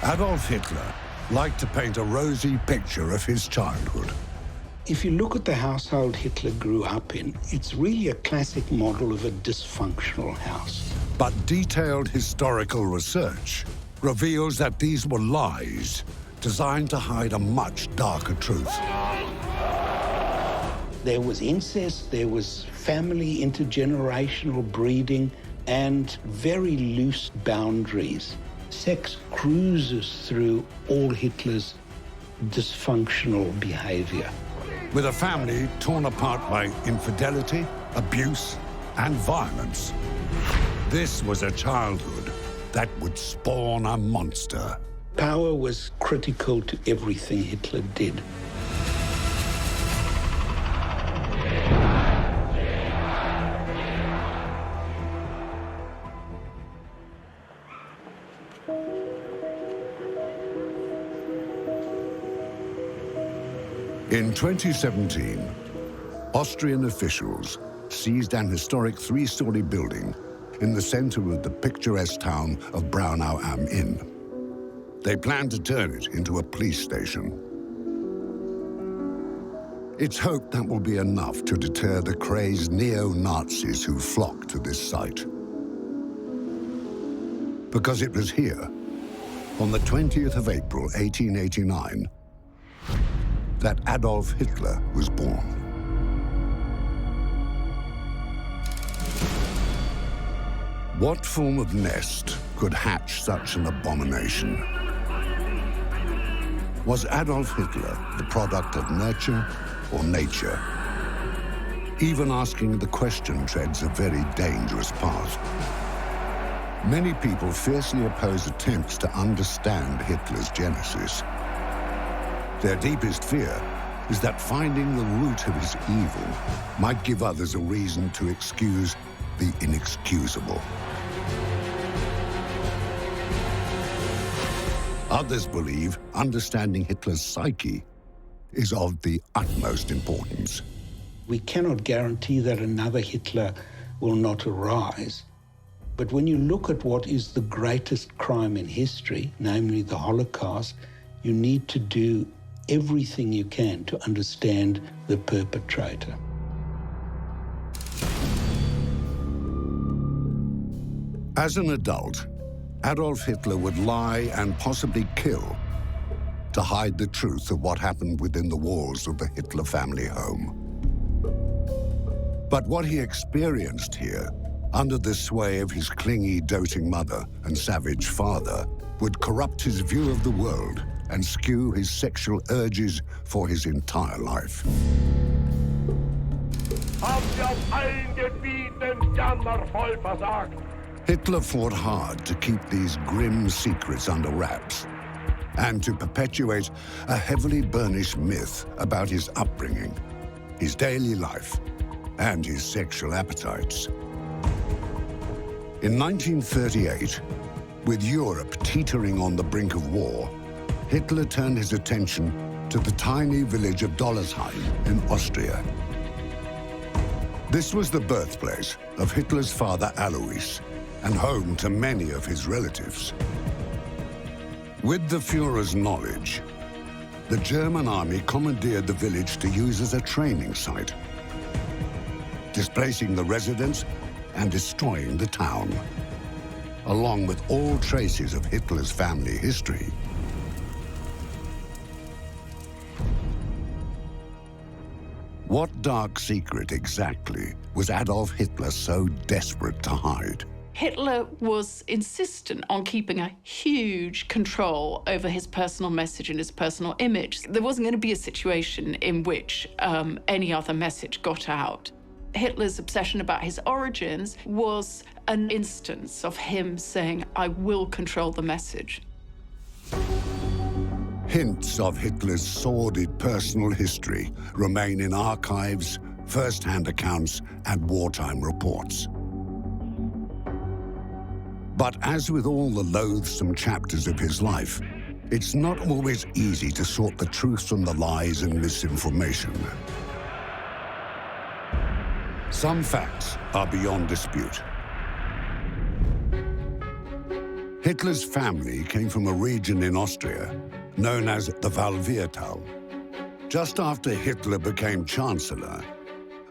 Adolf Hitler liked to paint a rosy picture of his childhood. If you look at the household Hitler grew up in, it's really a classic model of a dysfunctional house. But detailed historical research reveals that these were lies designed to hide a much darker truth. There was incest, there was family intergenerational breeding, and very loose boundaries. Sex cruises through all Hitler's dysfunctional behavior. With a family torn apart by infidelity, abuse, and violence, this was a childhood that would spawn a monster. Power was critical to everything Hitler did. In 2017, Austrian officials seized an historic three-story building in the center of the picturesque town of Braunau am Inn. They plan to turn it into a police station. It's hoped that will be enough to deter the crazed neo-Nazis who flock to this site. Because it was here, on the 20th of April, 1889, that Adolf Hitler was born. What form of nest could hatch such an abomination? Was Adolf Hitler the product of nurture or nature? Even asking the question treads a very dangerous path. Many people fiercely oppose attempts to understand Hitler's genesis. Their deepest fear is that finding the root of his evil might give others a reason to excuse the inexcusable. Others believe understanding Hitler's psyche is of the utmost importance. We cannot guarantee that another Hitler will not arise. But when you look at what is the greatest crime in history, namely the Holocaust, you need to do everything you can to understand the perpetrator. As an adult, Adolf Hitler would lie and possibly kill to hide the truth of what happened within the walls of the Hitler family home. But what he experienced here, under the sway of his clingy, doting mother and savage father, would corrupt his view of the world and skew his sexual urges for his entire life. Hitler fought hard to keep these grim secrets under wraps and to perpetuate a heavily burnished myth about his upbringing, his daily life, and his sexual appetites. In 1938, with Europe teetering on the brink of war, Hitler turned his attention to the tiny village of Dollersheim in Austria. This was the birthplace of Hitler's father Alois and home to many of his relatives. With the Führer's knowledge, the German army commandeered the village to use as a training site, displacing the residents and destroying the town, along with all traces of Hitler's family history. What dark secret exactly was Adolf Hitler so desperate to hide? Hitler was insistent on keeping a huge control over his personal message and his personal image. There wasn't going to be a situation in which any other message got out. Hitler's obsession about his origins was an instance of him saying, I will control the message. Hints of Hitler's sordid personal history remain in archives, first-hand accounts, and wartime reports. But as with all the loathsome chapters of his life, it's not always easy to sort the truth from the lies and misinformation. Some facts are beyond dispute. Hitler's family came from a region in Austria known as the Walviertal. Just after Hitler became Chancellor,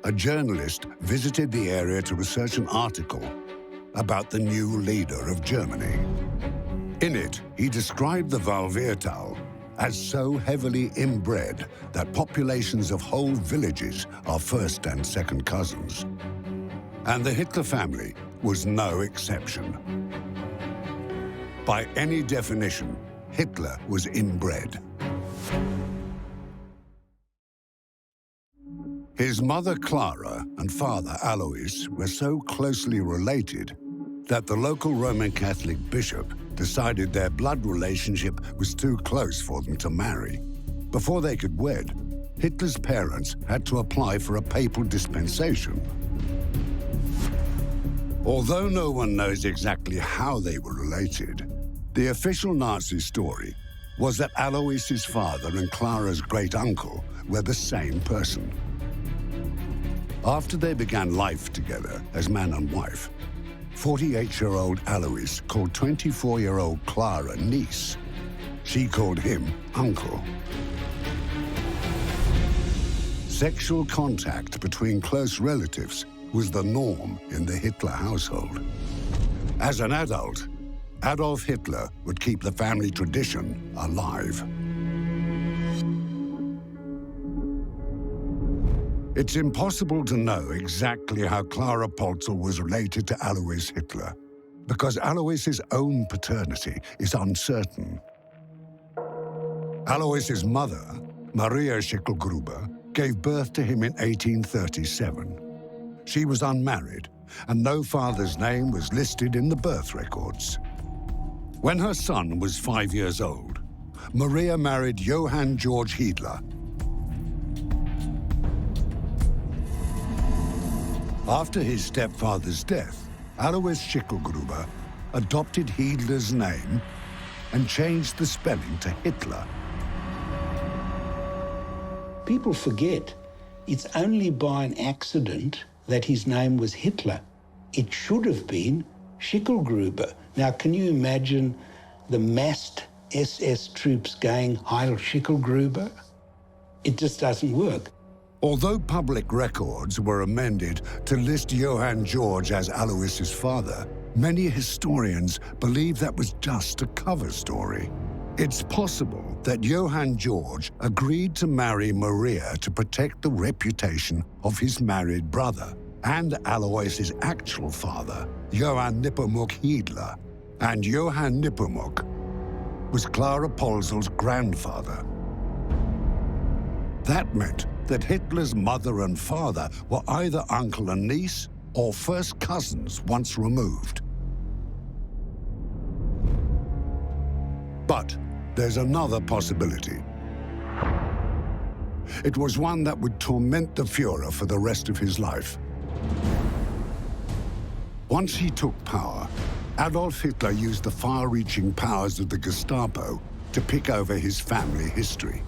a journalist visited the area to research an article about the new leader of Germany. In it, he described the Walviertal as so heavily inbred that populations of whole villages are first and second cousins. And the Hitler family was no exception. By any definition, Hitler was inbred. His mother Clara and father Alois were so closely related that the local Roman Catholic bishop decided their blood relationship was too close for them to marry. Before they could wed, Hitler's parents had to apply for a papal dispensation. Although no one knows exactly how they were related, the official Nazi story was that Alois's father and Clara's great-uncle were the same person. After they began life together as man and wife, 48-year-old Alois called 24-year-old Clara niece. She called him uncle. Sexual contact between close relatives was the norm in the Hitler household. As an adult, Adolf Hitler would keep the family tradition alive. It's impossible to know exactly how Clara Polzel was related to Alois Hitler, because Alois's own paternity is uncertain. Alois's mother, Maria Schicklgruber, gave birth to him in 1837. She was unmarried, and no father's name was listed in the birth records. When her son was 5 years old, Maria married Johann Georg Hiedler. After his stepfather's death, Alois Schicklgruber adopted Hiedler's name and changed the spelling to Hitler. People forget it's only by an accident that his name was Hitler. It should have been Schicklgruber. Now, can you imagine the massed SS troops going Heil Schicklgruber? It just doesn't work. Although public records were amended to list Johann Georg as Alois's father, many historians believe that was just a cover story. It's possible that Johann Georg agreed to marry Maria to protect the reputation of his married brother and Alois's actual father, Johann Nepomuk Hiedler. And Johann Nepomuk was Clara Polzel's grandfather. That meant that Hitler's mother and father were either uncle and niece or first cousins once removed. But there's another possibility. It was one that would torment the Führer for the rest of his life. Once he took power, Adolf Hitler used the far-reaching powers of the Gestapo to pick over his family history.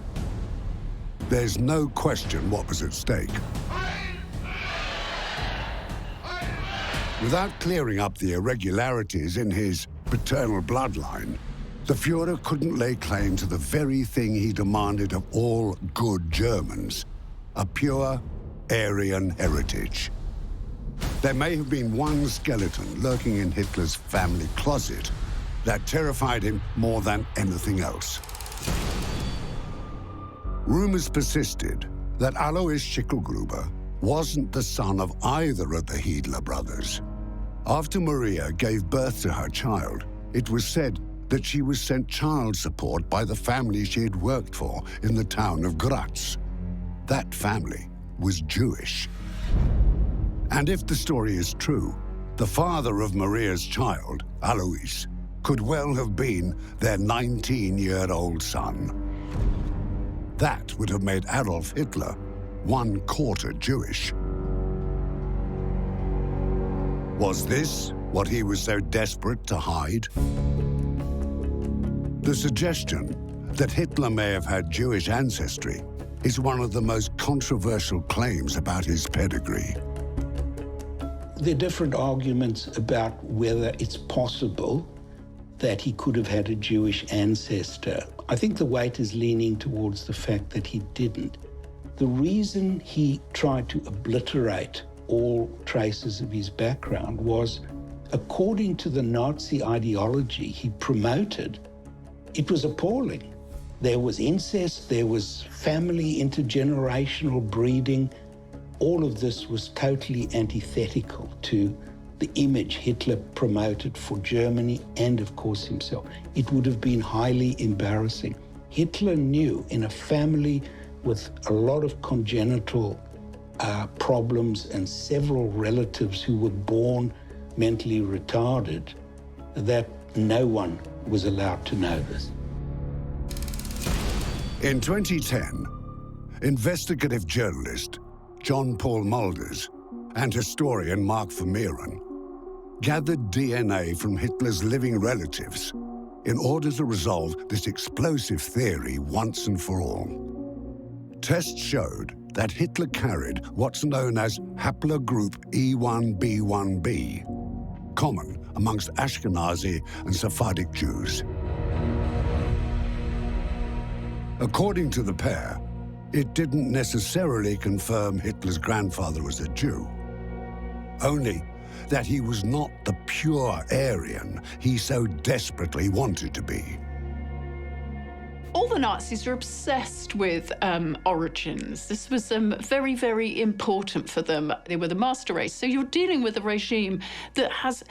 There's no question what was at stake. Without clearing up the irregularities in his paternal bloodline, the Führer couldn't lay claim to the very thing he demanded of all good Germans, a pure Aryan heritage. There may have been one skeleton lurking in Hitler's family closet that terrified him more than anything else. Rumors persisted that Alois Schicklgruber wasn't the son of either of the Hiedler brothers. After Maria gave birth to her child, it was said that she was sent child support by the family she had worked for in the town of Graz. That family was Jewish. And if the story is true, the father of Maria's child, Alois, could well have been their 19-year-old son. That would have made Adolf Hitler 1/4 Jewish. Was this what he was so desperate to hide? The suggestion that Hitler may have had Jewish ancestry is one of the most controversial claims about his pedigree. There are different arguments about whether it's possible. that he could have had a Jewish ancestor. I think the weight is leaning towards the fact that he didn't. The reason he tried to obliterate all traces of his background was, according to the Nazi ideology he promoted, it was appalling. There was incest, there was family intergenerational breeding. All of this was totally antithetical to the image Hitler promoted for Germany and, of course, himself. It would have been highly embarrassing. Hitler knew in a family with a lot of congenital problems and several relatives who were born mentally retarded, that no one was allowed to know this. In 2010, investigative journalist John Paul Mulders and historian Mark Vermeeren gathered DNA from Hitler's living relatives in order to resolve this explosive theory once and for all. Tests showed that Hitler carried what's known as haplogroup E1b1b, common amongst Ashkenazi and Sephardic Jews. According to the pair, it didn't necessarily confirm Hitler's grandfather was a Jew, only that he was not the pure Aryan he so desperately wanted to be. All the Nazis were obsessed with origins. This was very, very important for them. They were the master race. So you're dealing with a regime that has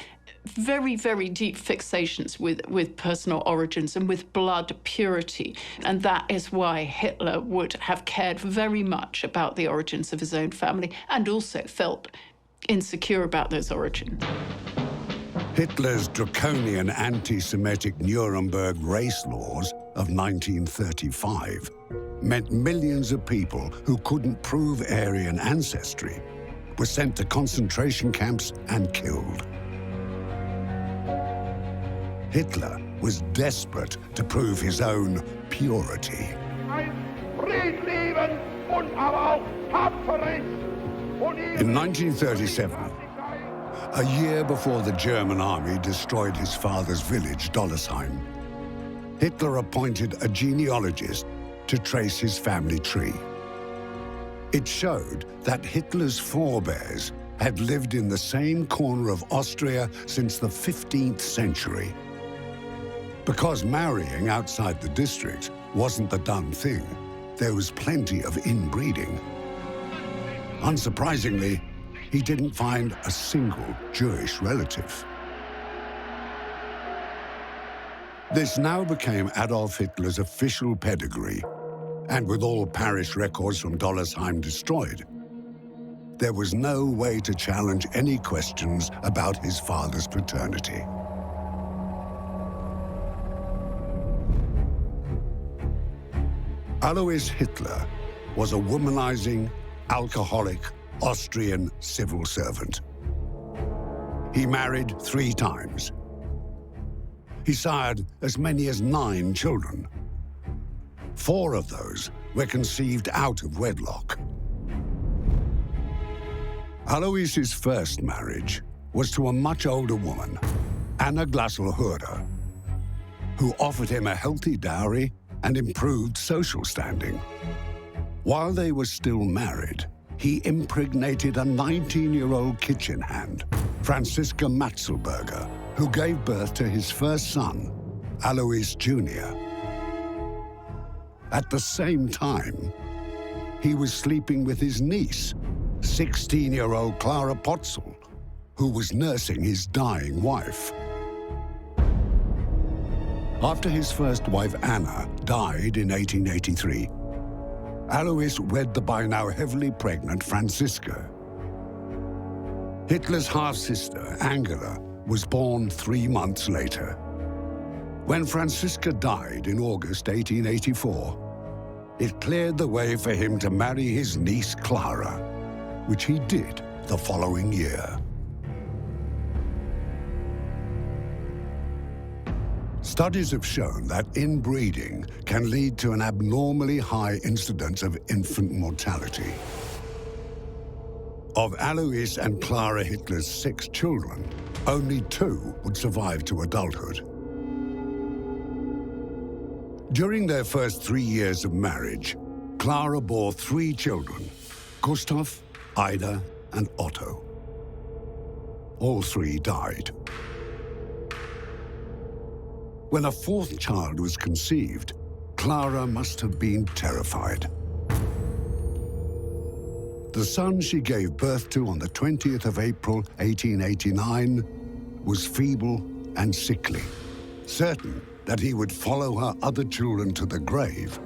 very, very deep fixations with personal origins and with blood purity. And that is why Hitler would have cared very much about the origins of his own family and also felt insecure about those origins. Hitler's draconian anti-Semitic Nuremberg race laws of 1935 meant millions of people who couldn't prove Aryan ancestry were sent to concentration camps and killed. Hitler was desperate to prove his own purity. In 1937, a year before the German army destroyed his father's village, Dollersheim, Hitler appointed a genealogist to trace his family tree. It showed that Hitler's forebears had lived in the same corner of Austria since the 15th century. Because marrying outside the district wasn't the done thing, there was plenty of inbreeding. Unsurprisingly, he didn't find a single Jewish relative. This now became Adolf Hitler's official pedigree, and with all parish records from Dollersheim destroyed, there was no way to challenge any questions about his father's paternity. Alois Hitler was a womanizing, alcoholic, Austrian civil servant. He married 3 times. He sired as many as 9 children. 4 of those were conceived out of wedlock. Alois's first marriage was to a much older woman, Anna Glasl-Hurder, who offered him a healthy dowry and improved social standing. While they were still married, he impregnated a 19-year-old kitchen hand, Franziska Matzelberger, who gave birth to his first son, Alois Jr. At the same time, he was sleeping with his niece, 16-year-old Clara Potzel, who was nursing his dying wife. After his first wife, Anna, died in 1883, Alois wed the by now heavily pregnant Franziska. Hitler's half-sister, Angela, was born 3 months later. When Franziska died in August 1884, it cleared the way for him to marry his niece Clara, which he did the following year. Studies have shown that inbreeding can lead to an abnormally high incidence of infant mortality. Of Alois and Clara Hitler's 6 children, only 2 would survive to adulthood. During their first 3 years of marriage, Clara bore 3 children, Gustav, Ida, and Otto. All 3 died. When a 4th child was conceived, Clara must have been terrified. The son she gave birth to on the 20th of April, 1889, was feeble and sickly. Certain that he would follow her other children to the grave,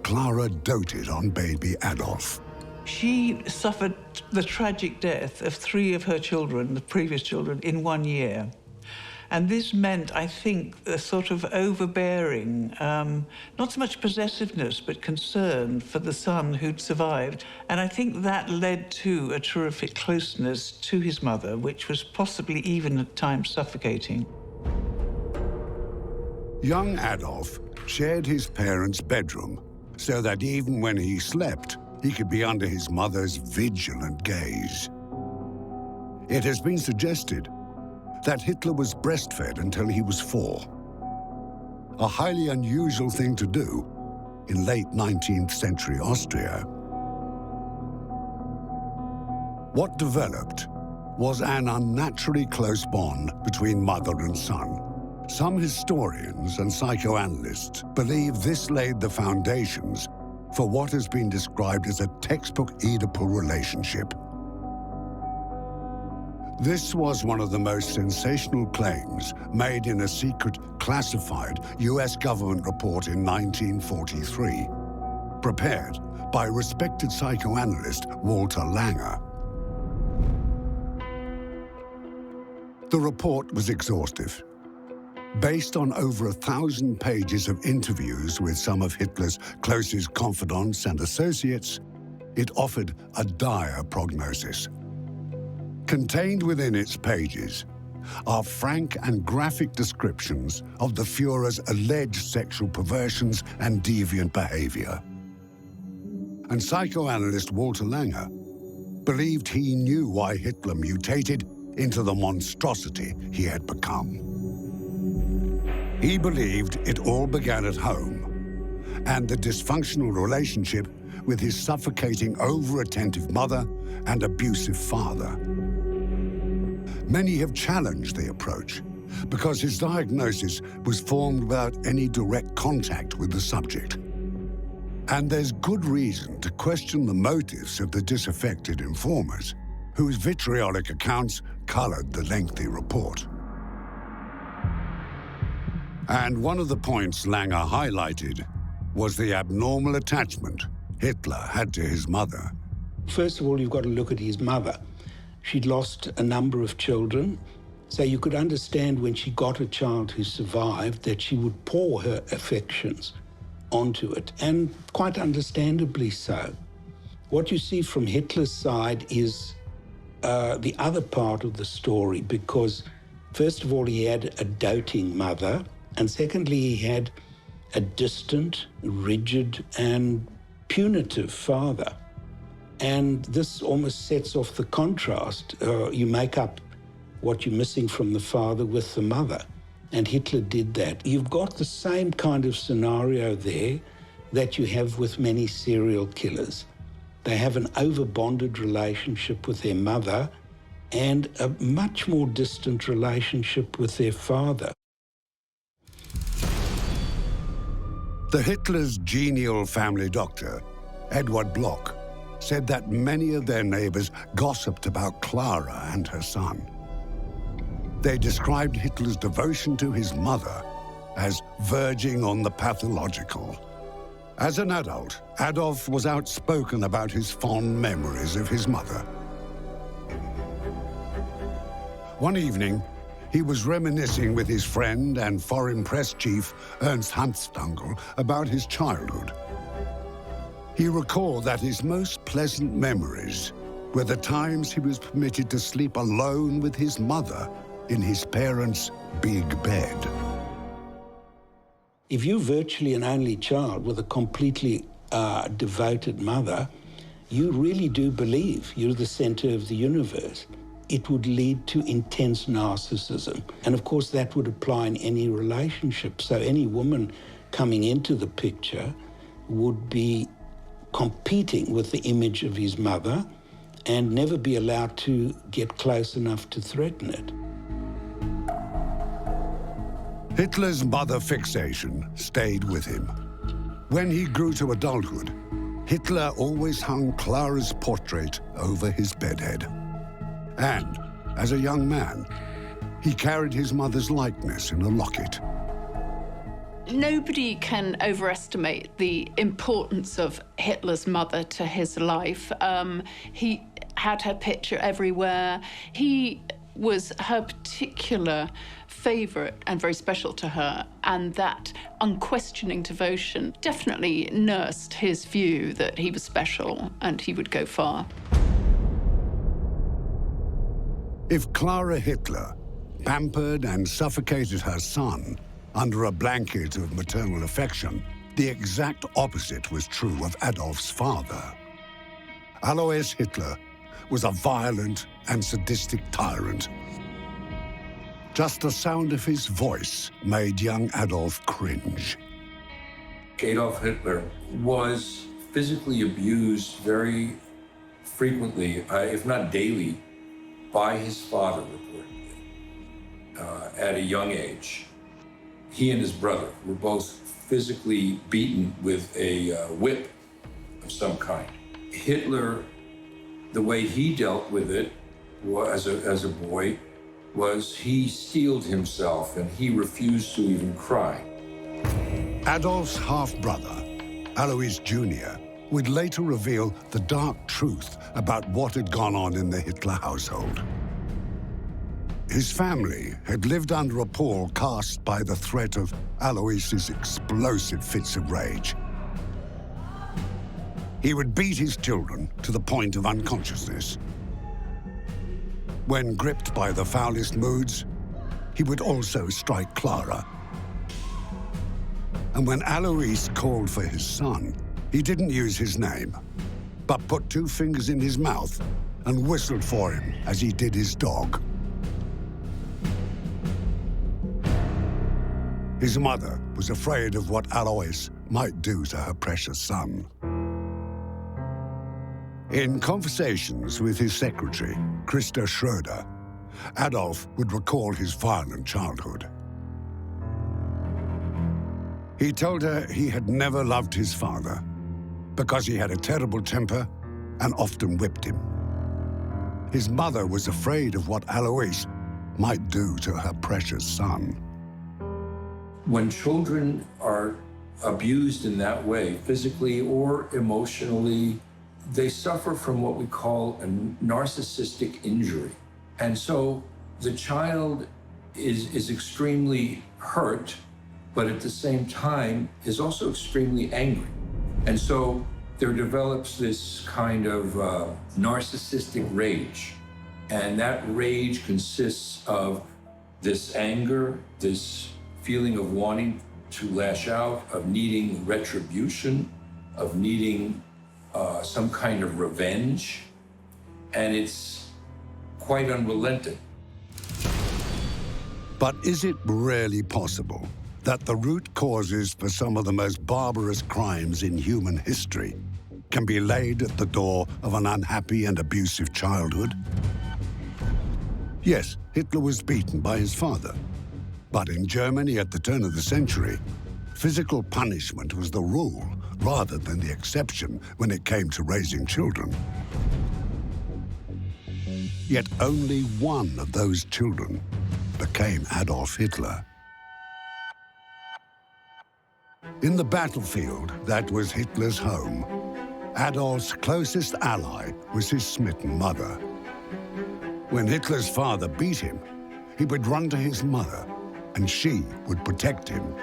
Clara doted on baby Adolf. She suffered the tragic death of 3 of her children, the previous children, in 1 year. And this meant, I think, a sort of overbearing, not so much possessiveness, but concern for the son who'd survived. And I think that led to a terrific closeness to his mother, which was possibly even at times suffocating. Young Adolf shared his parents' bedroom so that even when he slept, he could be under his mother's vigilant gaze. It has been suggested that Hitler was breastfed until he was 4. A highly unusual thing to do in late 19th century Austria. What developed was an unnaturally close bond between mother and son. Some historians and psychoanalysts believe this laid the foundations for what has been described as a textbook Oedipal relationship. This was one of the most sensational claims made in a secret, classified US government report in 1943, prepared by respected psychoanalyst Walter Langer. The report was exhaustive. Based on over 1,000 pages of interviews with some of Hitler's closest confidants and associates, it offered a dire prognosis. Contained within its pages are frank and graphic descriptions of the Führer's alleged sexual perversions and deviant behavior. And psychoanalyst Walter Langer believed he knew why Hitler mutated into the monstrosity he had become. He believed it all began at home, and the dysfunctional relationship with his suffocating, over-attentive mother and abusive father. Many have challenged the approach because his diagnosis was formed without any direct contact with the subject. And there's good reason to question the motives of the disaffected informers, whose vitriolic accounts colored the lengthy report. And one of the points Langer highlighted was the abnormal attachment Hitler had to his mother. First of all, you've got to look at his mother. She'd lost a number of children, so you could understand when she got a child who survived that she would pour her affections onto it, and quite understandably so. What you see from Hitler's side is the other part of the story, because first of all, he had a doting mother, and secondly, he had a distant, rigid, and punitive father. And this almost sets off the contrast. You make up what you're missing from the father with the mother. And Hitler did that. You've got the same kind of scenario there that you have with many serial killers. They have an over-bonded relationship with their mother and a much more distant relationship with their father. The Hitler's genial family doctor, Edward Bloch, said that many of their neighbors gossiped about Clara and her son. They described Hitler's devotion to his mother as verging on the pathological. As an adult, Adolf was outspoken about his fond memories of his mother. One evening, he was reminiscing with his friend and foreign press chief Ernst Hanfstaengl about his childhood. He recalled that his most pleasant memories were the times he was permitted to sleep alone with his mother in his parents' big bed. If you're virtually an only child with a completely devoted mother, you really do believe you're the center of the universe. It would lead to intense narcissism. And of course, that would apply in any relationship. So any woman coming into the picture would be competing with the image of his mother and never be allowed to get close enough to threaten it. Hitler's mother fixation stayed with him. When he grew to adulthood, Hitler always hung Clara's portrait over his bedhead. And, as a young man, he carried his mother's likeness in a locket. Nobody can overestimate the importance of Hitler's mother to his life. He had her picture everywhere. He was her particular favourite and very special to her, and that unquestioning devotion definitely nursed his view that he was special and he would go far. If Clara Hitler pampered and suffocated her son under a blanket of maternal affection, the exact opposite was true of Adolf's father. Alois Hitler was a violent and sadistic tyrant. Just the sound of his voice made young Adolf cringe. Adolf Hitler was physically abused very frequently, if not daily, by his father, reportedly, at a young age. He and his brother were both physically beaten with a whip of some kind. Hitler, the way he dealt with it as a boy, was he steeled himself and he refused to even cry. Adolf's half-brother, Alois Jr., would later reveal the dark truth about what had gone on in the Hitler household. His family had lived under a pall cast by the threat of Alois's explosive fits of rage. He would beat his children to the point of unconsciousness. When gripped by the foulest moods, he would also strike Clara. And when Alois called for his son, he didn't use his name, but put two fingers in his mouth and whistled for him as he did his dog. His mother was afraid of what Alois might do to her precious son. In conversations with his secretary, Christa Schroeder, Adolf would recall his violent childhood. He told her he had never loved his father because he had a terrible temper and often whipped him. His mother was afraid of what Alois might do to her precious son. When children are abused in that way, physically or emotionally, they suffer from what we call a narcissistic injury. And so the child is extremely hurt, but at the same time is also extremely angry. And so there develops this kind of narcissistic rage. And that rage consists of this anger, this feeling of wanting to lash out, of needing retribution, of needing some kind of revenge, and it's quite unrelenting. But is it really possible that the root causes for some of the most barbarous crimes in human history can be laid at the door of an unhappy and abusive childhood? Yes, Hitler was beaten by his father. But in Germany at the turn of the century, physical punishment was the rule rather than the exception when it came to raising children. Yet only one of those children became Adolf Hitler. In the battlefield that was Hitler's home, Adolf's closest ally was his smitten mother. When Hitler's father beat him, he would run to his mother, and she would protect him.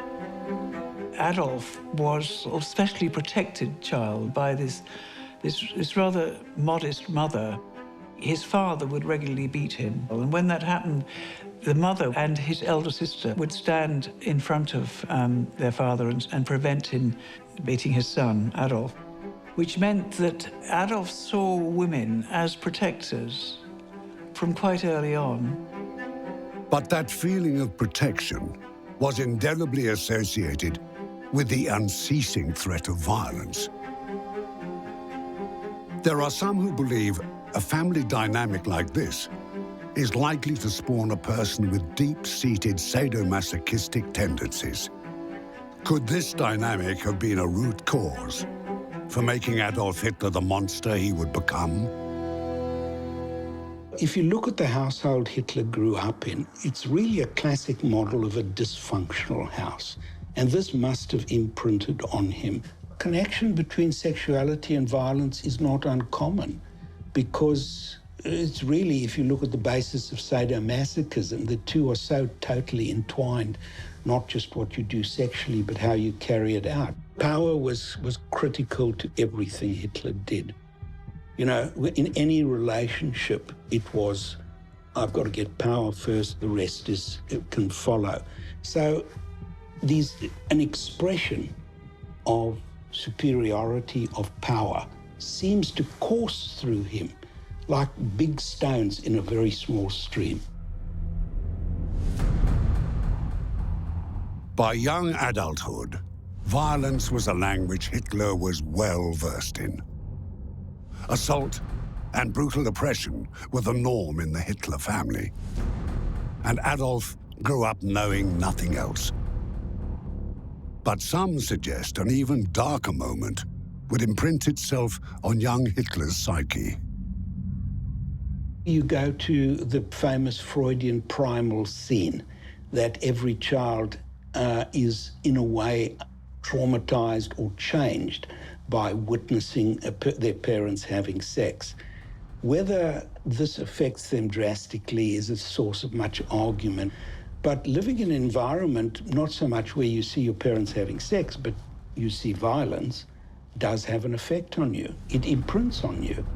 Adolf was a specially protected child by this rather modest mother. His father would regularly beat him, and when that happened, the mother and his elder sister would stand in front of their father and prevent him beating his son, Adolf, which meant that Adolf saw women as protectors from quite early on. But that feeling of protection was indelibly associated with the unceasing threat of violence. There are some who believe a family dynamic like this is likely to spawn a person with deep-seated sadomasochistic tendencies. Could this dynamic have been a root cause for making Adolf Hitler the monster he would become? If you look at the household Hitler grew up in, it's really a classic model of a dysfunctional house. And this must have imprinted on him. Connection between sexuality and violence is not uncommon, because it's really, if you look at the basis of sadomasochism, the two are so totally entwined, not just what you do sexually, but how you carry it out. Power was critical to everything Hitler did. You know, in any relationship, it was, I've got to get power first, the rest it can follow. So an expression of superiority, of power, seems to course through him like big stones in a very small stream. By young adulthood, violence was a language Hitler was well versed in. Assault and brutal oppression were the norm in the Hitler family. And Adolf grew up knowing nothing else. But some suggest an even darker moment would imprint itself on young Hitler's psyche. You go to the famous Freudian primal scene that every child is, in a way, traumatized or changed by witnessing their parents having sex. Whether this affects them drastically is a source of much argument. But living in an environment, not so much where you see your parents having sex, but you see violence, does have an effect on you. It imprints on you.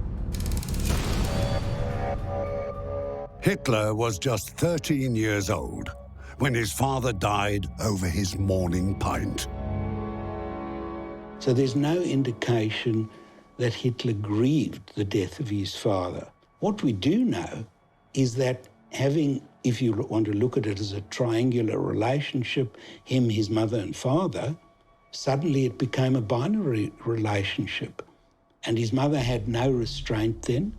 Hitler was just 13 years old when his father died over his morning pint. So there's no indication that Hitler grieved the death of his father. What we do know is that having, if you want to look at it as a triangular relationship, him, his mother and father, suddenly it became a binary relationship. And his mother had no restraint then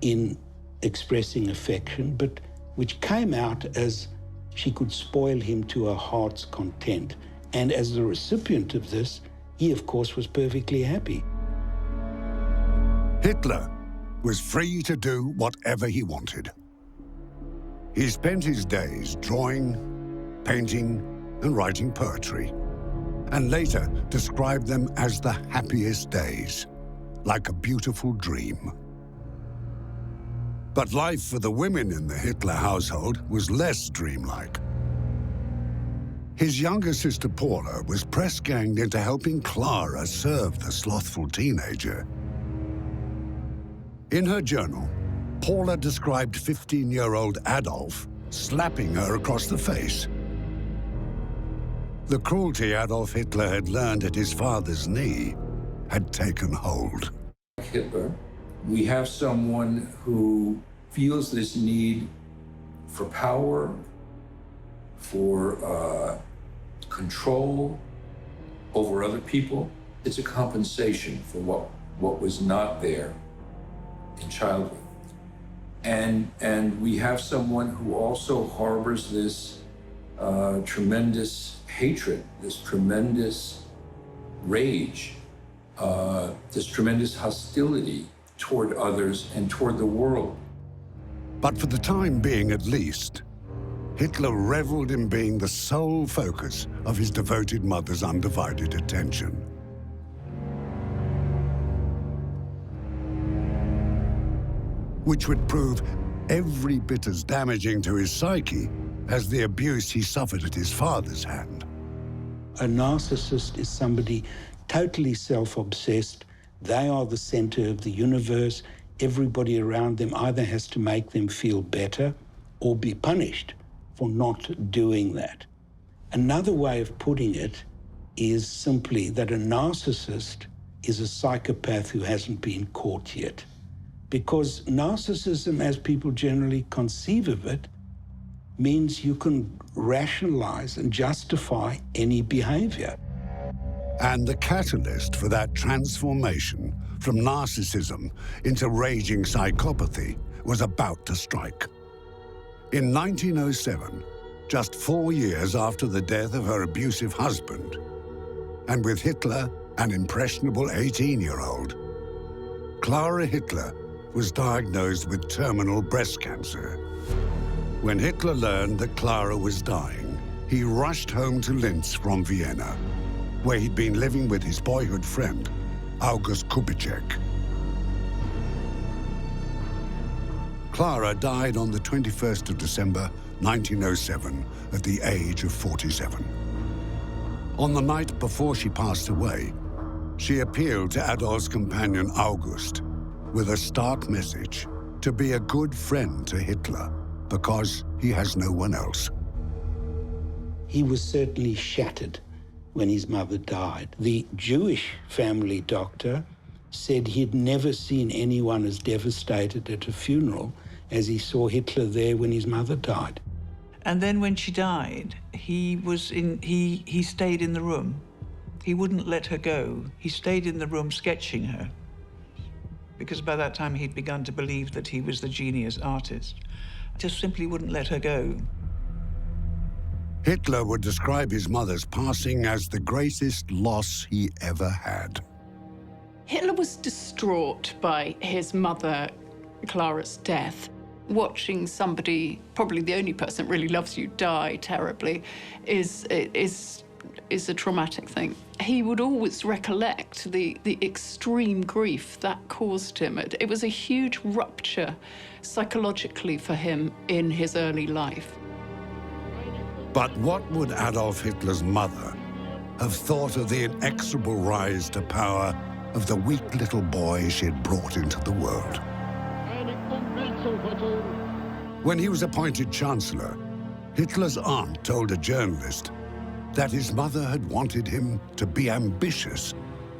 in expressing affection, but which came out as she could spoil him to her heart's content. And as the recipient of this, he, of course, was perfectly happy. Hitler was free to do whatever he wanted. He spent his days drawing, painting, and writing poetry, and later described them as the happiest days, like a beautiful dream. But life for the women in the Hitler household was less dreamlike. His younger sister Paula was press-ganged into helping Clara serve the slothful teenager. In her journal, Paula described 15-year-old Adolf slapping her across the face. The cruelty Adolf Hitler had learned at his father's knee had taken hold. Hitler, we have someone who feels this need for power, for control over other people. It's a compensation for what was not there in childhood. And we have someone who also harbors this tremendous hatred, this tremendous rage, this tremendous hostility toward others and toward the world. But for the time being, at least, Hitler reveled in being the sole focus of his devoted mother's undivided attention. Which would prove every bit as damaging to his psyche as the abuse he suffered at his father's hand. A narcissist is somebody totally self-obsessed. They are the center of the universe. Everybody around them either has to make them feel better or be punished for not doing that. Another way of putting it is simply that a narcissist is a psychopath who hasn't been caught yet. Because narcissism, as people generally conceive of it, means you can rationalize and justify any behavior. And the catalyst for that transformation from narcissism into raging psychopathy was about to strike. In 1907, just 4 years after the death of her abusive husband, and with Hitler an impressionable 18-year-old, Clara Hitler was diagnosed with terminal breast cancer. When Hitler learned that Clara was dying, he rushed home to Linz from Vienna, where he'd been living with his boyhood friend, August Kubitschek. Clara died on the 21st of December, 1907, at the age of 47. On the night before she passed away, she appealed to Adolf's companion August with a stark message to be a good friend to Hitler because he has no one else. He was certainly shattered when his mother died. The Jewish family doctor said he'd never seen anyone as devastated at a funeral as he saw Hitler there when his mother died. And then when she died, he stayed in the room. He wouldn't let her go. He stayed in the room sketching her, because by that time he'd begun to believe that he was the genius artist. Just simply wouldn't let her go. Hitler would describe his mother's passing as the greatest loss he ever had. Hitler was distraught by his mother, Clara's death. Watching somebody, probably the only person that really loves you, die terribly is a traumatic thing. He would always recollect the extreme grief that caused him. It was a huge rupture psychologically for him in his early life. But what would Adolf Hitler's mother have thought of the inexorable rise to power of the weak little boy she had brought into the world? When he was appointed Chancellor, Hitler's aunt told a journalist that his mother had wanted him to be ambitious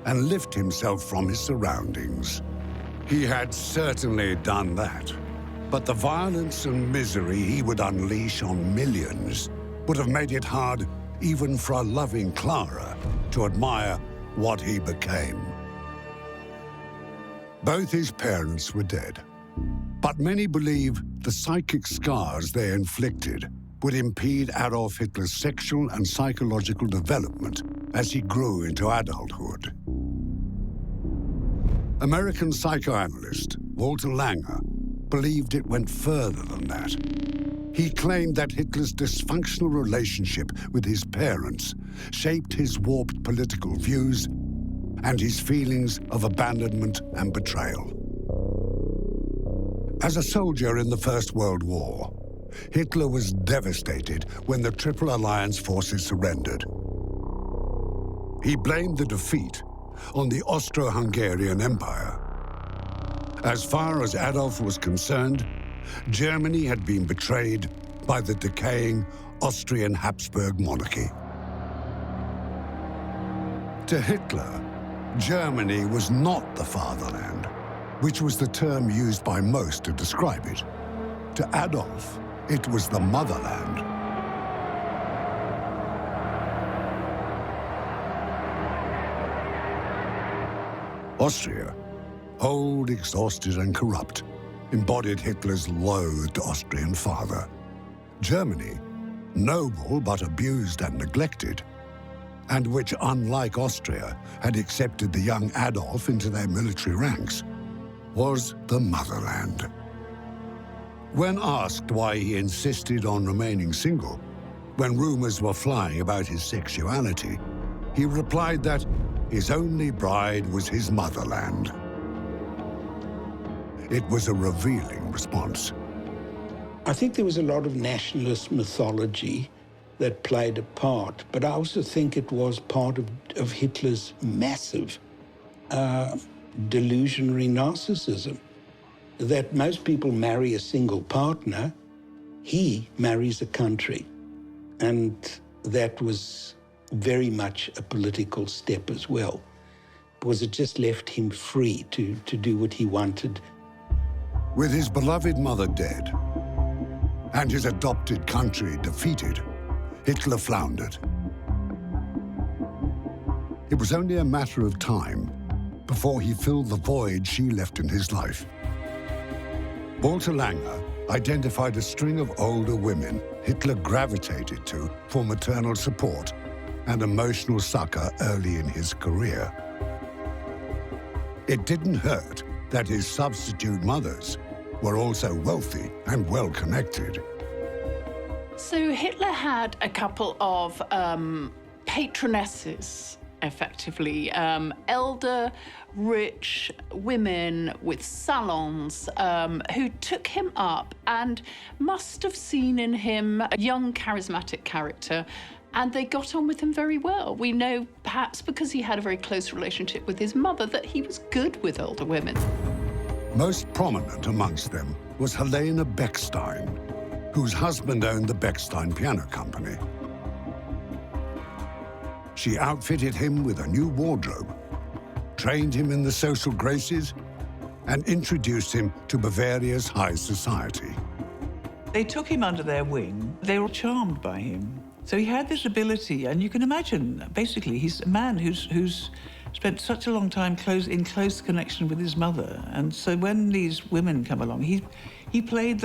and lift himself from his surroundings. He had certainly done that, but the violence and misery he would unleash on millions would have made it hard even for a loving Clara to admire what he became. Both his parents were dead, but many believe the psychic scars they inflicted would impede Adolf Hitler's sexual and psychological development as he grew into adulthood. American psychoanalyst Walter Langer believed it went further than that. He claimed that Hitler's dysfunctional relationship with his parents shaped his warped political views and his feelings of abandonment and betrayal. As a soldier in the First World War, Hitler was devastated when the Triple Alliance forces surrendered. He blamed the defeat on the Austro-Hungarian Empire. As far as Adolf was concerned, Germany had been betrayed by the decaying Austrian Habsburg monarchy. To Hitler, Germany was not the fatherland, which was the term used by most to describe it. To Adolf, it was the motherland. Austria, old, exhausted, and corrupt, embodied Hitler's loathed Austrian father. Germany, noble but abused and neglected, and which, unlike Austria, had accepted the young Adolf into their military ranks, was the motherland. When asked why he insisted on remaining single, when rumors were flying about his sexuality, he replied that his only bride was his motherland. It was a revealing response. I think there was a lot of nationalist mythology that played a part, but I also think it was part of Hitler's massive delusionary narcissism. That most people marry a single partner, he marries a country. And that was very much a political step as well, because it just left him free to do what he wanted. With his beloved mother dead and his adopted country defeated, Hitler floundered. it was only a matter of time before he filled the void she left in his life. Walter Langer identified a string of older women Hitler gravitated to for maternal support and emotional succor early in his career. It didn't hurt that his substitute mothers were also wealthy and well-connected. So Hitler had a couple of patronesses, effectively, elder, rich women with salons who took him up and must have seen in him a young, charismatic character, and they got on with him very well. We know, perhaps because he had a very close relationship with his mother, that he was good with older women. Most prominent amongst them was Helena Beckstein, whose husband owned the Beckstein Piano Company. She outfitted him with a new wardrobe, trained him in the social graces, and introduced him to Bavaria's high society. They took him under their wing. They were charmed by him. So he had this ability, and you can imagine, basically, he's a man who's spent such a long time in close connection with his mother. And so when these women come along, he played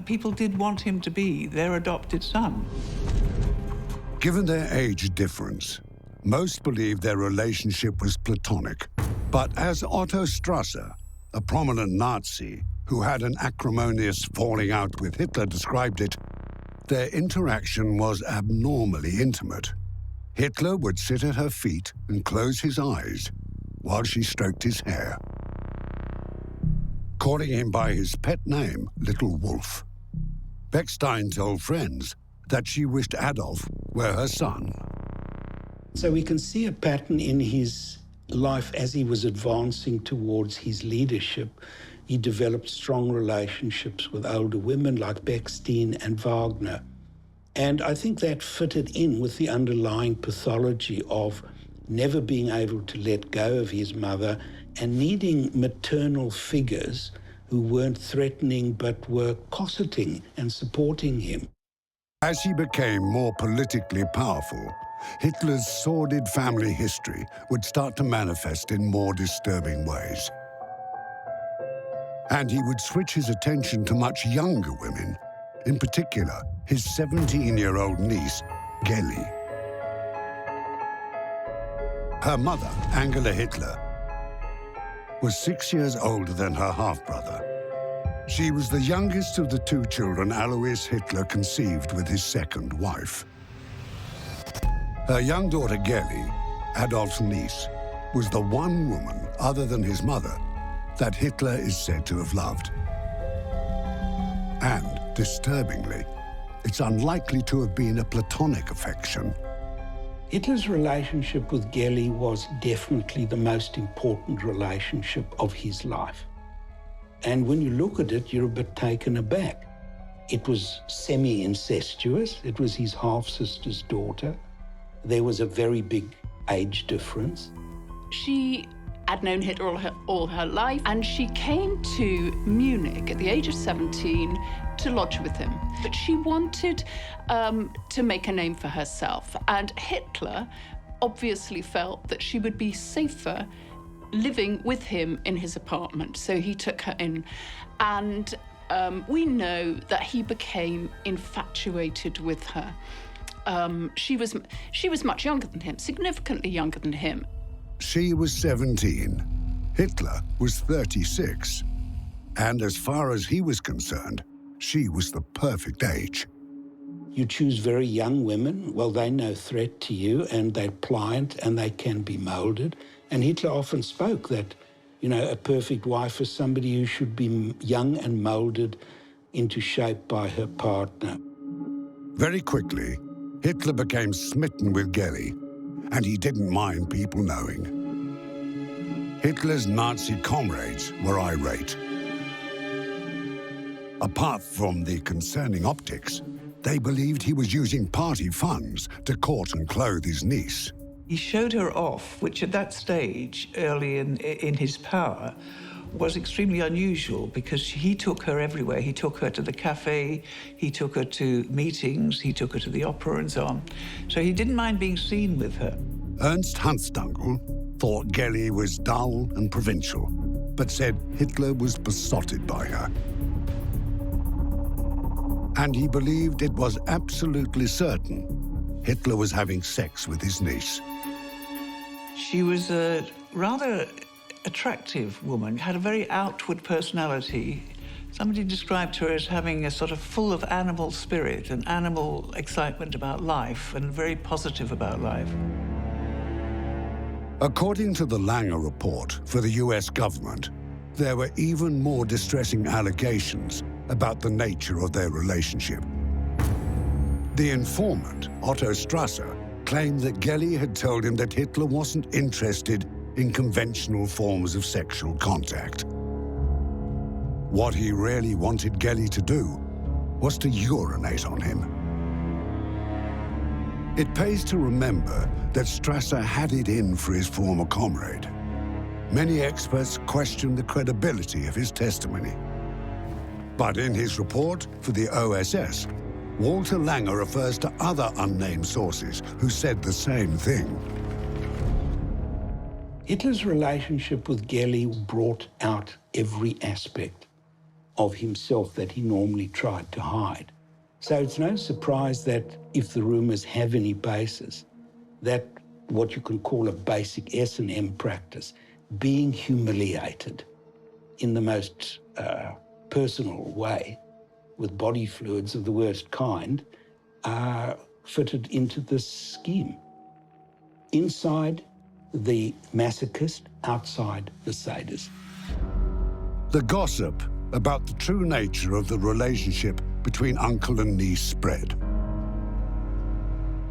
people did want him to be their adopted son. Given their age difference, most believed their relationship was platonic. But as Otto Strasser, a prominent Nazi who had an acrimonious falling out with Hitler, described it, their interaction was abnormally intimate. Hitler would sit at her feet and close his eyes while she stroked his hair, calling him by his pet name, Little Wolf. Beckstein told friends that she wished Adolf were her son. So we can see a pattern in his life as he was advancing towards his leadership. He developed strong relationships with older women like Beckstein and Wagner. And I think that fitted in with the underlying pathology of never being able to let go of his mother and needing maternal figures who weren't threatening but were cosseting and supporting him. As he became more politically powerful, Hitler's sordid family history would start to manifest in more disturbing ways. And he would switch his attention to much younger women, in particular, his 17-year-old niece, Geli. Her mother, Angela Hitler, was 6 years older than her half-brother. She was the youngest of the two children Alois Hitler conceived with his second wife. Her young daughter, Geli, Adolf's niece, was the one woman, other than his mother, that Hitler is said to have loved. And, disturbingly, it's unlikely to have been a platonic affection. Hitler's relationship with Geli was definitely the most important relationship of his life. And when you look at it, you're a bit taken aback. It was semi-incestuous. It was his half-sister's daughter. There was a very big age difference. She had known Hitler all her life, and she came to Munich at the age of 17 to lodge with him. But she wanted to make a name for herself, and Hitler obviously felt that she would be safer living with him in his apartment, so he took her in. And we know that he became infatuated with her. She was much younger than him, significantly younger than him. She was 17. Hitler was 36. And as far as he was concerned, she was the perfect age. You choose very young women, well, they're no threat to you, and they're pliant, and they can be molded. And Hitler often spoke that, you know, a perfect wife is somebody who should be young and molded into shape by her partner. Very quickly, Hitler became smitten with Geli, and he didn't mind people knowing. Hitler's Nazi comrades were irate. Apart from the concerning optics, they believed he was using party funds to court and clothe his niece. He showed her off, which at that stage, early in his power, was extremely unusual because he took her everywhere. He took her to the cafe, he took her to meetings, he took her to the opera and so on. So he didn't mind being seen with her. Ernst Hunstungel thought Gelly was dull and provincial, but said Hitler was besotted by her. And he believed it was absolutely certain Hitler was having sex with his niece. She was a rather attractive woman, had a very outward personality. Somebody described her as having a sort of full of animal spirit and animal excitement about life, and very positive about life. According to the Langer report for the US government, there were even more distressing allegations about the nature of their relationship. The informant, Otto Strasser, claimed that Gelly had told him that Hitler wasn't interested in conventional forms of sexual contact. What he really wanted Gelly to do was to urinate on him. It pays to remember that Strasser had it in for his former comrade. Many experts questioned the credibility of his testimony. But in his report for the OSS, Walter Langer refers to other unnamed sources who said the same thing. Hitler's relationship with Gelly brought out every aspect of himself that he normally tried to hide. So it's no surprise that if the rumors have any basis, that what you can call a basic S&M practice, being humiliated in the most personal way, with body fluids of the worst kind, fitted into this scheme. Inside the masochist, outside the sadist. The gossip about the true nature of the relationship between uncle and niece spread.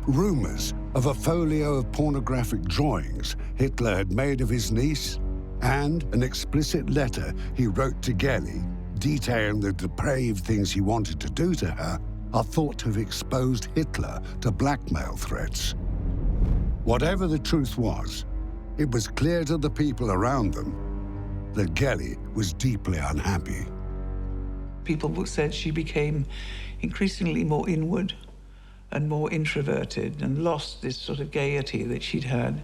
Rumors of a folio of pornographic drawings Hitler had made of his niece and an explicit letter he wrote to Gelly detailing the depraved things he wanted to do to her are thought to have exposed Hitler to blackmail threats. Whatever the truth was, it was clear to the people around them that Gelly was deeply unhappy. People said she became increasingly more inward and more introverted and lost this sort of gaiety that she'd had.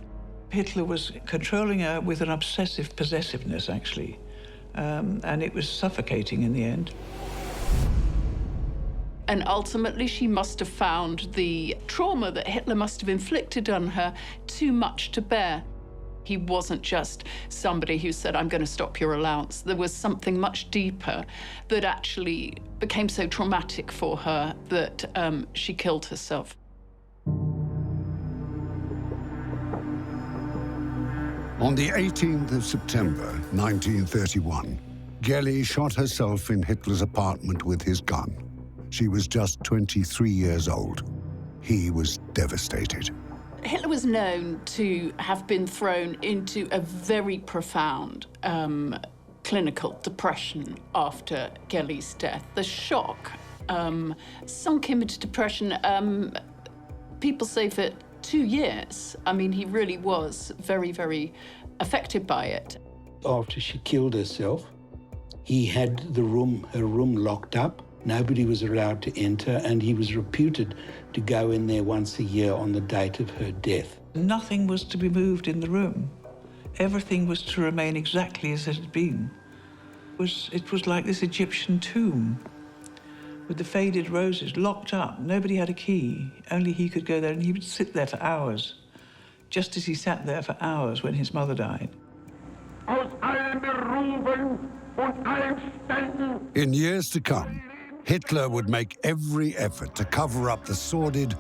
Hitler was controlling her with an obsessive possessiveness, actually, and it was suffocating in the end. And ultimately, she must have found the trauma that Hitler must have inflicted on her too much to bear. He wasn't just somebody who said, I'm going to stop your allowance. There was something much deeper that actually became so traumatic for her that she killed herself. On the 18th of September, 1931, Gelly shot herself in Hitler's apartment with his gun. She was just 23 years old. He was devastated. Hitler was known to have been thrown into a very profound clinical depression after Gelly's death. The shock sunk him into depression, people say, for 2 years. I mean, he really was very, very affected by it. After she killed herself, he had her room locked up. Nobody was allowed to enter, and he was reputed to go in there once a year on the date of her death. Nothing was to be moved in the room. Everything was to remain exactly as it had been. It was like this Egyptian tomb with the faded roses locked up. Nobody had a key. Only he could go there, and he would sit there for hours, just as he sat there for hours when his mother died. In years to come, Hitler would make every effort to cover up the sordid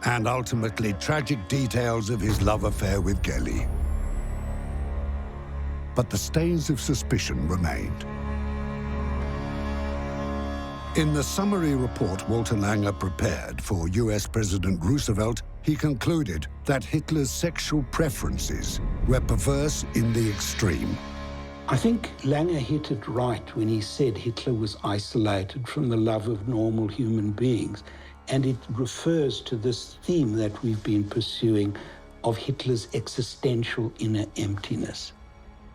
and ultimately tragic details of his love affair with Gelly. But the stains of suspicion remained. In the summary report Walter Langer prepared for US President Roosevelt, he concluded that Hitler's sexual preferences were perverse in the extreme. I think Langer hit it right when he said Hitler was isolated from the love of normal human beings, and it refers to this theme that we've been pursuing of Hitler's existential inner emptiness.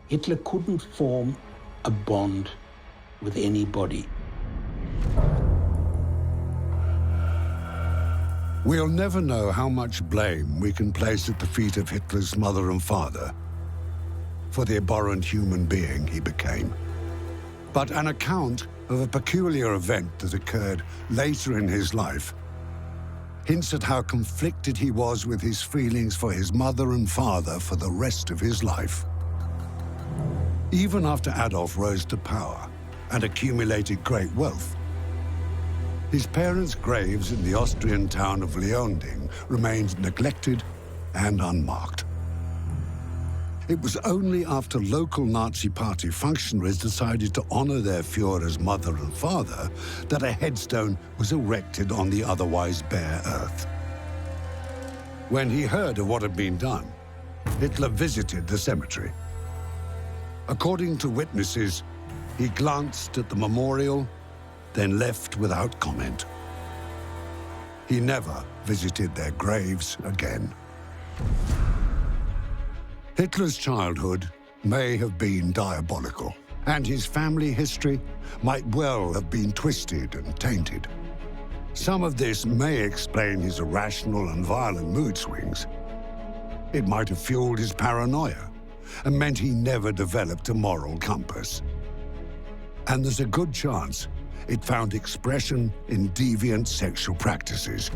Hitler couldn't form a bond with anybody. We'll never know how much blame we can place at the feet of Hitler's mother and father for the abhorrent human being he became. But an account of a peculiar event that occurred later in his life hints at how conflicted he was with his feelings for his mother and father for the rest of his life. Even after Adolf rose to power and accumulated great wealth, his parents' graves in the Austrian town of Leonding remained neglected and unmarked. It was only after local Nazi Party functionaries decided to honor their Führer's mother and father that a headstone was erected on the otherwise bare earth. When he heard of what had been done, Hitler visited the cemetery. According to witnesses, he glanced at the memorial, then left without comment. He never visited their graves again. Hitler's childhood may have been diabolical, and his family history might well have been twisted and tainted. Some of this may explain his irrational and violent mood swings. It might have fueled his paranoia and meant he never developed a moral compass. And there's a good chance it found expression in deviant sexual practices.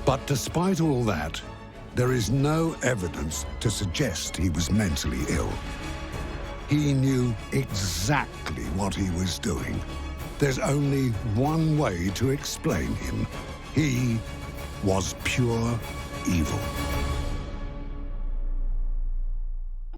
But despite all that, there is no evidence to suggest he was mentally ill. He knew exactly what he was doing. There's only one way to explain him. He was pure evil.